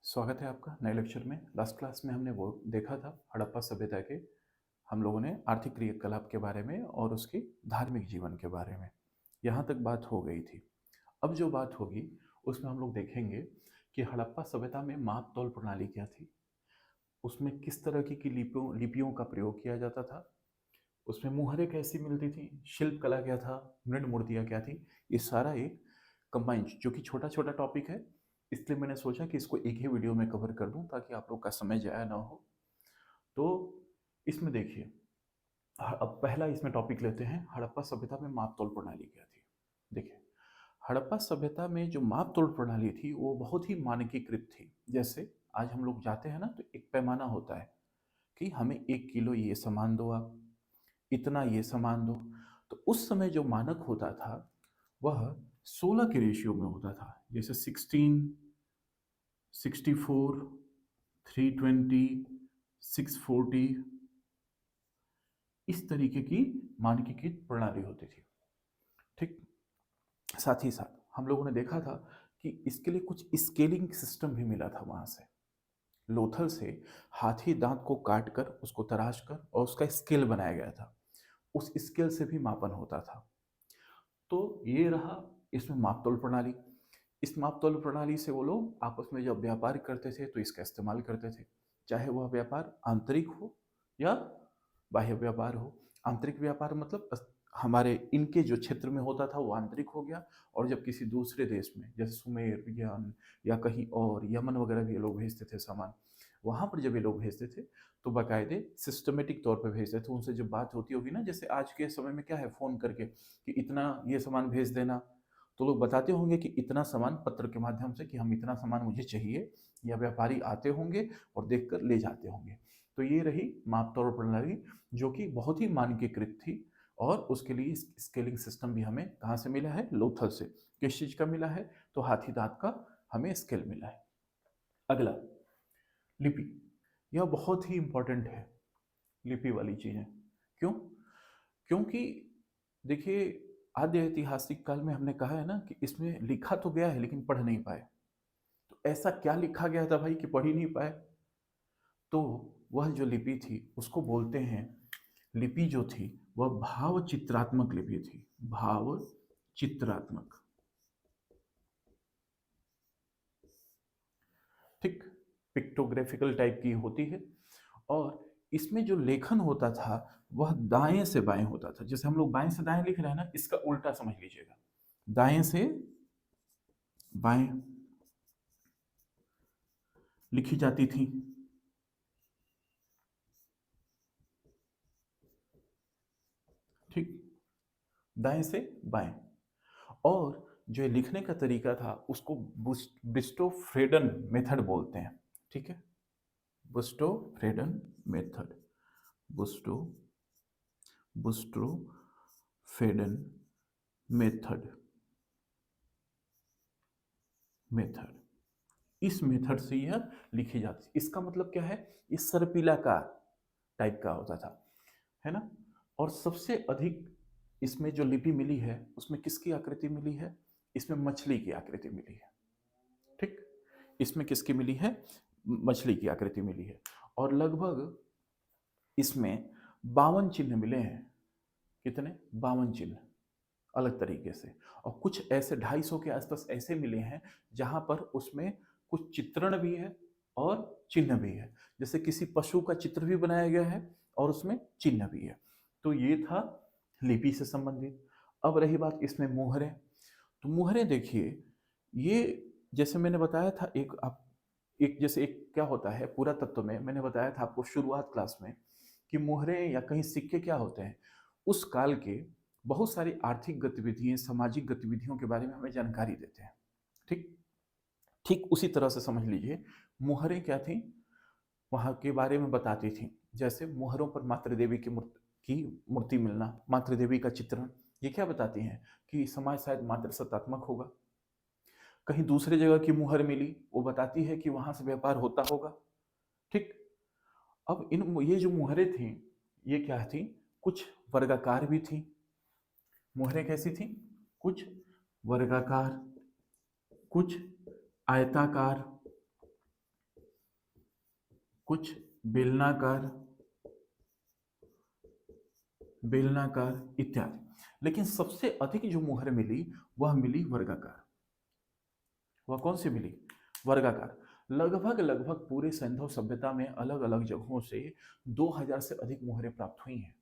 स्वागत है आपका नए लेक्चर में। लास्ट क्लास में हमने वो देखा था हड़प्पा सभ्यता के, हम लोगों ने आर्थिक क्रियाकलाप के बारे में और उसकी धार्मिक जीवन के बारे में यहाँ तक बात हो गई थी। अब जो बात होगी उसमें हम लोग देखेंगे कि हड़प्पा सभ्यता में माप तौल प्रणाली क्या थी, उसमें किस तरह की लिपियों का प्रयोग किया जाता था, उसमें मुहरें कैसी मिलती थी, शिल्प कला क्या था, मृण मूर्तियाँ क्या थी। ये सारा एक कंबाइंड, जो कि छोटा छोटा टॉपिक है, इसलिए मैंने सोचा कि इसको एक ही वीडियो में कवर कर दूं ताकि आप लोग का समय जाया ना हो। तो इसमें देखिए, अब पहला इसमें टॉपिक लेते हैं, हड़प्पा सभ्यता में माप तोल प्रणाली क्या थी। देखिए, हड़प्पा सभ्यता में जो माप तोल प्रणाली थी वो बहुत ही मानकीकृत थी। जैसे आज हम लोग जाते हैं ना, तो एक पैमाना होता है कि हमें 1 किलो ये सामान दो, आप इतना ये सामान दो। तो उस समय जो मानक होता था वह 16 के रेशियो में होता था। जैसे 16, 64, 320, 640, इस तरीके की मानकीकृत प्रणाली होती थी। ठीक, साथ ही साथ हम लोगों ने देखा था कि इसके लिए कुछ स्केलिंग सिस्टम भी मिला था वहां से। लोथल से हाथी दांत को काट कर उसको तराश कर और उसका स्केल बनाया गया था। उस स्केल से भी मापन होता था। तो ये रहा इसमें मापतोल प्रणाली। इस मापतोल प्रणाली से वो लोग आपस में जब व्यापार करते थे तो इसका इस्तेमाल करते थे, चाहे वह व्यापार आंतरिक हो या बाह्य व्यापार हो। आंतरिक व्यापार मतलब हमारे इनके जो क्षेत्र में होता था वो आंतरिक हो गया, और जब किसी दूसरे देश में जैसे सुमेर या कहीं और यमन वगैरह भी ये लोग भेजते थे सामान, वहाँ पर जब ये लोग भेजते थे तो बाकायदे सिस्टमेटिक तौर पर भेजते थे। उनसे जब बात होती होगी ना, जैसे आज के समय में क्या है, फ़ोन करके कि इतना ये सामान भेज देना, तो लोग बताते होंगे कि इतना सामान पत्र के माध्यम से कि हम इतना सामान मुझे चाहिए, या व्यापारी आते होंगे और देखकर ले जाते होंगे। तो ये रही माप तौल प्रणाली, जो कि बहुत ही मानकीकृत थी। और उसके लिए स्केलिंग सिस्टम भी हमें कहाँ से मिला है, लोथल से। किस चीज़ का मिला है, तो हाथी दांत का हमें स्केल मिला है। अगला, लिपि। यह बहुत ही इंपॉर्टेंट है, लिपि वाली चीज़ें। क्यों? क्योंकि देखिए, आद्य ऐतिहासिक काल में हमने कहा है ना कि इसमें लिखा तो गया है लेकिन पढ़ नहीं पाए। तो ऐसा क्या लिखा गया था भाई कि पढ़ ही नहीं पाए? तो वह जो लिपि थी उसको बोलते हैं, लिपि जो थी वह भाव चित्रात्मक लिपि थी। भाव चित्रात्मक। ठीक, पिक्टोग्राफिकल टाइप की होती है। और इसमें जो लेखन होता था वह दाएं से बाएं होता था। जैसे हम लोग बाएं से दाएं लिख रहे हैं ना, इसका उल्टा समझ लीजिएगा, दाएं से बाएं लिखी जाती थी। ठीक, दाएं से बाएं। और जो लिखने का तरीका था उसको ब्रिस्टो फ्रेडन मेथड बोलते हैं। ठीक है, बुस्टो फ्रेडन मेथड, बुस्टो बुस्ट्रो फेडन मेथड मेथड इस मेथड से यह लिखी जाती है। इसका मतलब क्या है, इस सर्पिलाकार टाइप का होता था, है ना। और सबसे अधिक इसमें जो लिपि मिली है उसमें किसकी आकृति मिली है, इसमें मछली की आकृति मिली है। ठीक, इसमें किसकी मिली है, मछली की आकृति मिली है। और लगभग इसमें 52 चिन्ह मिले हैं। कितने, 52 चिन्ह अलग तरीके से। और कुछ ऐसे 250 के आसपास ऐसे मिले हैं जहां पर उसमें कुछ चित्रण भी है और चिन्ह भी है। जैसे किसी पशु का चित्र भी बनाया गया है और उसमें चिन्ह भी है। तो ये था लिपि से संबंधित। अब रही बात इसमें मुहरें। तो मुहरें देखिए, ये जैसे मैंने बताया था, एक आप एक जैसे एक क्या होता है पूरा तत्व में, मैंने बताया था आपको शुरुआत क्लास में कि मुहरें या कहीं सिक्के क्या होते हैं, उस काल के बहुत सारी आर्थिक गतिविधियां, सामाजिक गतिविधियों के बारे में हमें जानकारी देते हैं। ठीक, ठीक उसी तरह से समझ लीजिए, मुहरें क्या थी, वहां के बारे में बताती थी। जैसे मुहरों पर मातृ देवी की मूर्ति मिलना, मातृ देवी का चित्रण, ये क्या बताती हैं कि समाज शायद मातृ सत्तात्मक होगा। कहीं दूसरे जगह की मुहर मिली, वो बताती है कि वहां से व्यापार होता होगा। ठीक, अब इन ये जो मुहरें थी ये क्या थी, कुछ वर्गाकार भी थी। मुहरें कैसी थी, कुछ वर्गाकार, कुछ आयताकार, कुछ बेलनाकार, बेलनाकार इत्यादि। लेकिन सबसे अधिक जो मुहर मिली वह मिली वर्गाकार। वह कौन सी मिली? वर्गाकार। लगभग लगभग पूरे सैंधव सभ्यता में अलग अलग जगहों से 2000 से अधिक मुहरें प्राप्त हुई हैं।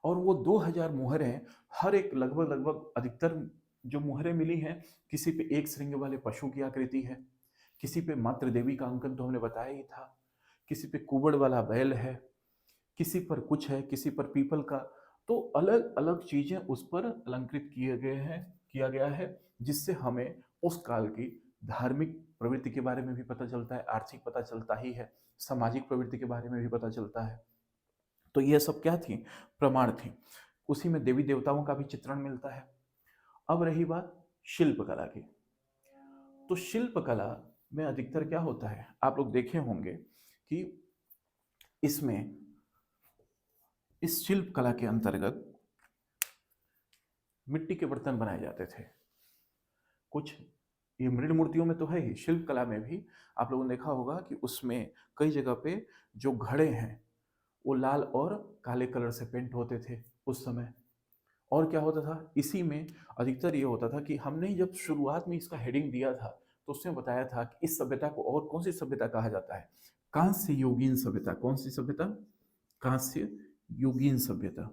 और वो 2000 मुहरें, हर एक लगभग लगभग अधिकतर जो मुहरें मिली हैं, किसी पे एक श्रृंग वाले पशु की आकृति है, किसी पे मातृ देवी का अंकन तो हमने बताया ही था, किसी पे कुबड़ वाला बैल है, किसी पर कुछ है, किसी पर पीपल का। तो अलग अलग चीजें उस पर अलंकृत किए गए हैं, किया गया है, जिससे हमें उस काल की धार्मिक प्रवृत्ति के बारे में भी पता चलता है, आर्थिक पता चलता ही है, सामाजिक प्रवृत्ति के बारे में भी पता चलता है। तो यह सब क्या थी? प्रमाण थी। उसी में देवी देवताओं का भी चित्रण मिलता है। अब रही बात शिल्पकला की, तो शिल्पकला में अधिकतर क्या होता है, आप लोग देखे होंगे कि इसमें, इस शिल्प कला के अंतर्गत मिट्टी के बर्तन बनाए जाते थे। कुछ ये मृण मूर्तियों में तो है ही, शिल्प कला में भी आप लोगों ने देखा होगा कि उसमें कई जगह पे जो घड़े हैं वो लाल और काले कलर से पेंट होते थे उस समय। और क्या होता था, इसी में अधिकतर ये होता था कि हमने जब शुरुआत में इसका हेडिंग दिया था तो उसमें बताया था कि इस सभ्यता को और कौन सी सभ्यता कहा जाता है? कांस्य युगीन सभ्यता। कौन सी सभ्यता? कांस्य युगीन सभ्यता।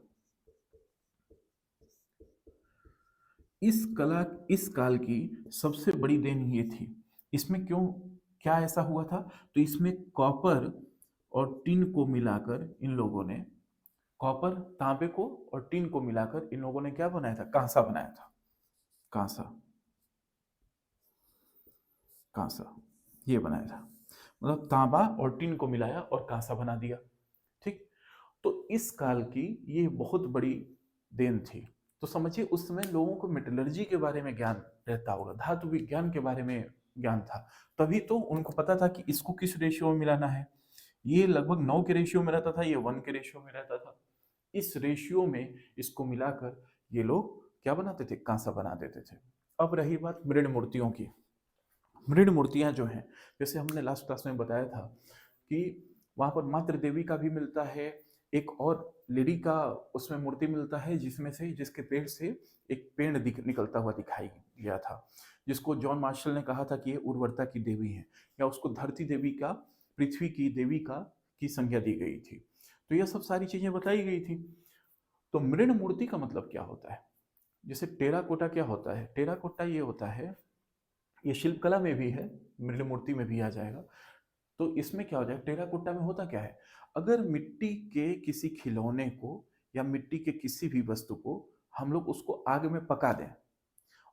इस काल की सबसे बड़ी देन ये थी। इसमें क्यों, क्या ऐसा हुआ था? तो इसमें कॉपर और टिन को मिलाकर इन लोगों ने, कॉपर तांबे को और टिन को मिलाकर इन लोगों ने क्या बनाया था? कांसा बनाया था। कांसा, कांसा ये बनाया था, मतलब तांबा और टिन को मिलाया और कांसा बना दिया। ठीक। तो इस काल की ये बहुत बड़ी देन थी। तो समझिए उस समय लोगों को मेटलर्जी के बारे में ज्ञान रहता होगा, धातु विज्ञान के बारे में ज्ञान था, तभी तो उनको पता था कि इसको किस रेशियो में मिलाना है। ये लगभग 9 के रेशियो में रहता था, ये 1 के रेशियो में रहता था। इस रेशियो में इसको मिलाकर ये लोग क्या बनाते थे? कांसा बना देते थे। अब रही बात मृण मूर्तियों की। मृण मूर्तियां जो हैं, जैसे हमने लास्ट क्लास में बताया था कि वहां पर मातृ देवी का भी मिलता है, एक और लेडी का उसमें मूर्ति मिलता है जिसमें से, जिसके पेड़ से एक पेड़ निकलता हुआ दिखाई दिया था, जिसको जॉन मार्शल ने कहा था कि ये उर्वरता की देवी है, या उसको धरती देवी का, पृथ्वी की देवी का की संज्ञा दी गई थी। तो यह सब सारी चीजें बताई गई थी। तो मृण मूर्ति का मतलब क्या होता है? जैसे टेराकोटा क्या होता है? टेराकोटा ये होता है, ये शिल्पकला में भी है, मृण मूर्ति में भी आ जाएगा। तो इसमें क्या हो जाएगा, टेराकोटा में होता क्या है, अगर मिट्टी के किसी खिलौने को या मिट्टी के किसी भी वस्तु को हम लोग उसको आग में पका दें,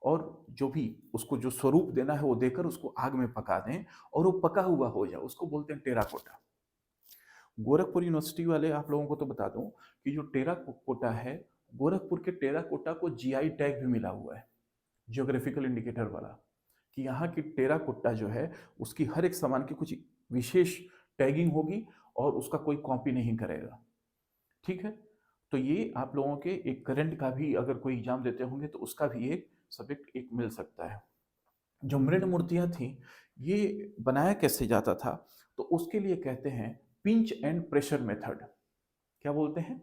और जो भी उसको जो स्वरूप देना है वो देकर उसको आग में पका दें और वो पका हुआ हो जाए, उसको बोलते हैं टेराकोटा। गोरखपुर यूनिवर्सिटी वाले आप लोगों को तो बता दूं कि जो टेराकोटा है, गोरखपुर के टेराकोटा को जीआई टैग भी मिला हुआ है, जियोग्राफिकल इंडिकेटर वाला, कि यहाँ की टेराकोटा जो है उसकी हर एक सामान की कुछ विशेष टैगिंग होगी और उसका कोई कॉपी नहीं करेगा। ठीक है। तो ये आप लोगों के एक करंट का भी अगर कोई एग्जाम देते होंगे तो उसका भी एक सब्जेक्ट एक मिल सकता है। जो मृण मूर्तियां थी, ये बनाया कैसे जाता था? तो उसके लिए कहते हैं पिंच एंड प्रेशर मेथड। क्या बोलते हैं?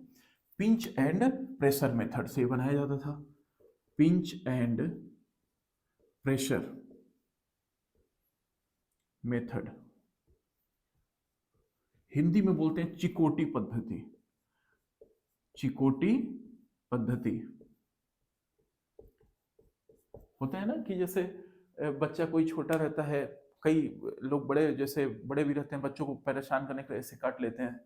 पिंच एंड प्रेशर मेथड से बनाया जाता था। Pinch and pressure method, Hindi में बोलते हैं चिकोटी पद्धति। चिकोटी पद्धति होता है ना कि जैसे बच्चा कोई छोटा रहता है, कई लोग बड़े, जैसे बड़े भी रहते हैं, बच्चों को परेशान करने के लिए ऐसे काट लेते हैं,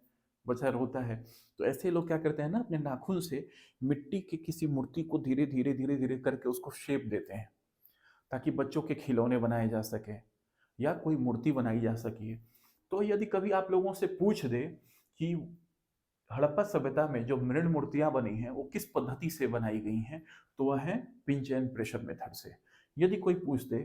बच्चा रोता है, तो ऐसे ही लोग क्या करते हैं ना, अपने नाखून से मिट्टी की किसी मूर्ति को धीरे धीरे धीरे धीरे करके उसको शेप देते हैं, ताकि बच्चों के खिलौने बनाए जा सके या कोई मूर्ति बनाई जा सके। तो यदि कभी आप लोगों से पूछ दे कि हड़प्पा सभ्यता में जो मृण मूर्तियां बनी हैं वो किस पद्धति से बनाई गई हैं, तो वह है पिंच एंड प्रेशर मेथड से। यदि कोई पूछ दे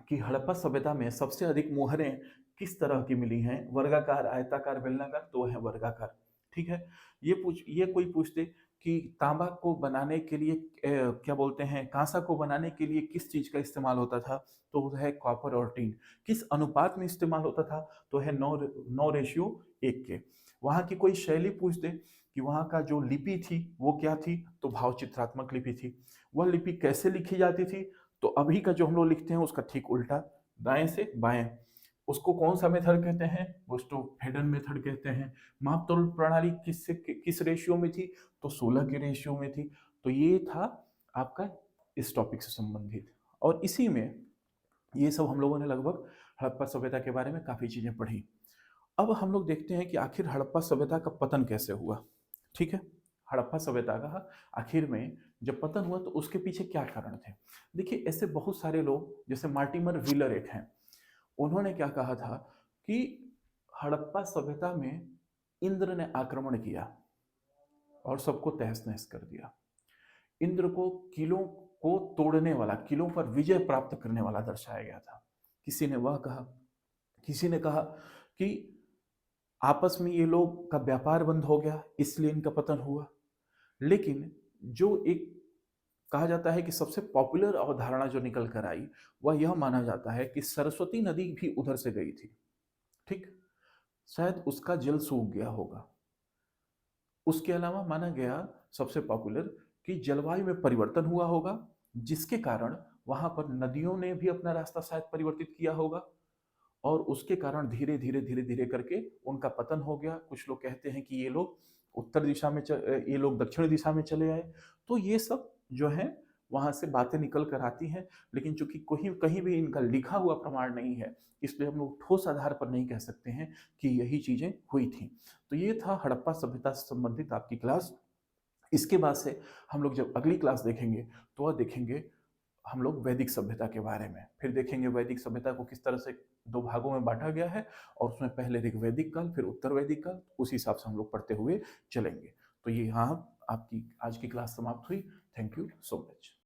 कि हड़प्पा सभ्यता में सबसे अधिक मोहरें किस तरह की मिली हैं, वर्गाकार, आयताकार, बेलनाकार, तो वह है वर्गाकार। ठीक है। ये कोई पूछ दे कि तांबा को बनाने के लिए क्या बोलते हैं, कांसा को बनाने के लिए किस चीज़ का इस्तेमाल होता था, तो वो है कॉपर और टिन। किस अनुपात में इस्तेमाल होता था, तो है 9:1 के। वहाँ की कोई शैली पूछ दे कि वहाँ का जो लिपि थी वो क्या थी, तो भावचित्रात्मक लिपि थी। वह लिपि कैसे लिखी जाती थी, तो अभी का जो हम लोग लिखते हैं उसका ठीक उल्टा, दाएं से बाएं। उसको कौन सा मेथड कहते हैं, वो स्टोकहेडन मेथड कहते हैं। मापतोल प्रणाली किस रेशियो में थी, तो 16 के रेशियो में थी। तो ये था आपका इस टॉपिक से संबंधित। और इसी में ये सब हम लोगों ने लगभग हड़प्पा सभ्यता के बारे में काफ़ी चीज़ें पढ़ी। अब हम लोग देखते हैं कि आखिर हड़प्पा सभ्यता का पतन कैसे हुआ। ठीक है, हड़प्पा सभ्यता का आखिर में जब पतन हुआ तो उसके पीछे क्या कारण थे। देखिए, ऐसे बहुत सारे लोग, जैसे मार्टिमर व्हीलर एक हैं, उन्होंने क्या कहा था कि हड़प्पा सभ्यता में इंद्र ने आक्रमण किया और सबको तहस नहस कर दिया। इंद्र को किलों को तोड़ने वाला, किलों पर विजय प्राप्त करने वाला दर्शाया गया था। किसी ने वह कहा, किसी ने कहा कि आपस में ये लोग का व्यापार बंद हो गया इसलिए इनका पतन हुआ। लेकिन जो एक कहा जाता है कि सबसे पॉपुलर अवधारणा जो निकल कर आई, वह यह माना जाता है कि सरस्वती नदी भी उधर से गई थी। ठीक, शायद उसका जल सूख गया होगा। उसके अलावा माना गया सबसे पॉपुलर कि जलवायु में परिवर्तन हुआ होगा, जिसके कारण वहां पर नदियों ने भी अपना रास्ता शायद परिवर्तित किया होगा, और उसके कारण धीरे धीरे धीरे धीरे करके उनका पतन हो गया। कुछ लोग कहते हैं कि ये लोग उत्तर दिशा में ये लोग दक्षिण दिशा में चले आए। तो ये सब जो है वहां से बातें निकल कर आती हैं, लेकिन चूंकि कहीं कहीं भी इनका लिखा हुआ प्रमाण नहीं है, इसलिए हम लोग ठोस आधार पर नहीं कह सकते हैं कि यही चीजें हुई थी। तो ये था हड़प्पा सभ्यता से संबंधित आपकी क्लास। इसके बाद से हम लोग जब अगली क्लास देखेंगे तो वह देखेंगे हम लोग वैदिक सभ्यता के बारे में। फिर देखेंगे वैदिक सभ्यता को किस तरह से दो भागों में बांटा गया है, और उसमें पहले ऋग्वैदिक काल फिर उत्तर वैदिक काल, उसी हिसाब से हम लोग पढ़ते हुए चलेंगे। तो ये यहाँ आपकी आज की क्लास समाप्त हुई। Thank you so much.